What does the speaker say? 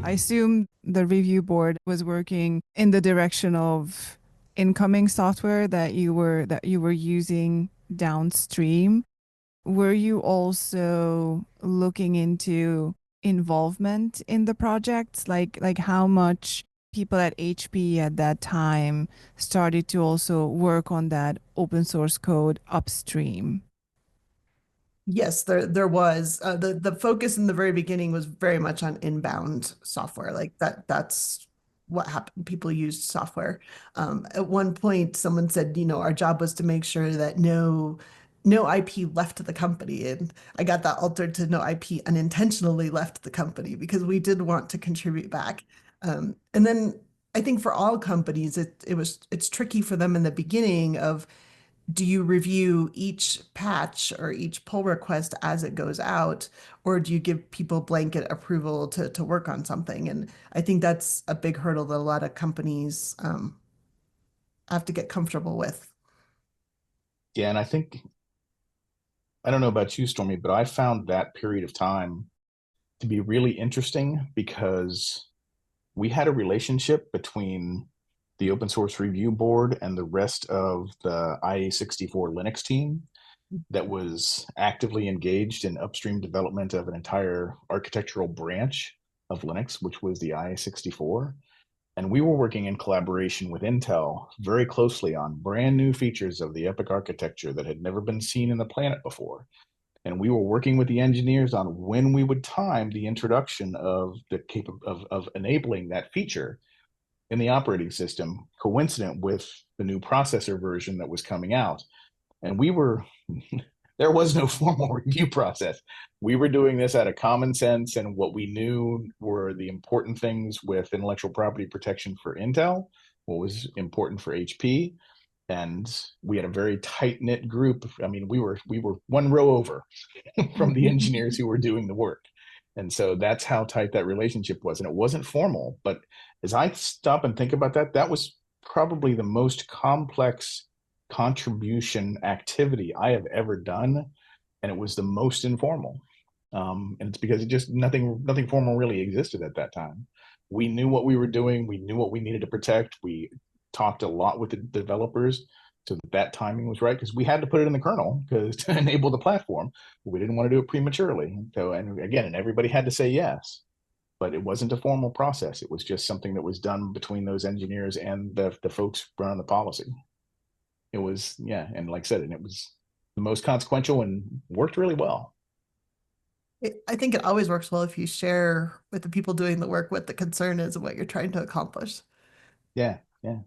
I assume the review board was working in the direction of incoming software that you were using downstream. Were you also looking into involvement in the projects? Like how much people at HP at that time started to also work on that open source code upstream? Yes, there was the focus in the very beginning was very much on inbound software. Like that's what happened. People used software. At one point, someone said, our job was to make sure that no IP left the company, and I got that altered to no IP unintentionally left the company because we did want to contribute back. And then I think for all companies, it's tricky for them in the beginning of do you review each patch or each pull request as it goes out, or do you give people blanket approval to work on something? And I think that's a big hurdle that a lot of companies have to get comfortable with. Yeah, and I don't know about you, Stormy, but I found that period of time to be really interesting because we had a relationship between the open source review board and the rest of the IA64 Linux team that was actively engaged in upstream development of an entire architectural branch of Linux, which was the IA64. And we were working in collaboration with Intel very closely on brand new features of the EPIC architecture that had never been seen in the planet before. And we were working with the engineers on when we would time the introduction of of enabling that feature in the operating system, coincident with the new processor version that was coming out. And we were there was no formal review process. We were doing this out of common sense and what we knew were the important things with intellectual property protection for Intel, what was important for HP, and we had a very tight knit group. I mean, we were one row over from the engineers who were doing the work, and so that's how tight that relationship was. And it wasn't formal, but as I stop and think about that, that was probably the most complex contribution activity I have ever done, and it was the most informal. And it's because it just nothing formal really existed at that time. We knew what we were doing. We knew what we needed to protect. We talked a lot with the developers so that that timing was right because we had to put it in the kernel because to enable the platform. We didn't want to do it prematurely. So, and again, and everybody had to say yes, but it wasn't a formal process. It was just something that was done between those engineers and the folks running the policy. It was, yeah, and like I said, and it was the most consequential and worked really well. I think it always works well if you share with the people doing the work what the concern is and what you're trying to accomplish. Yeah, yeah.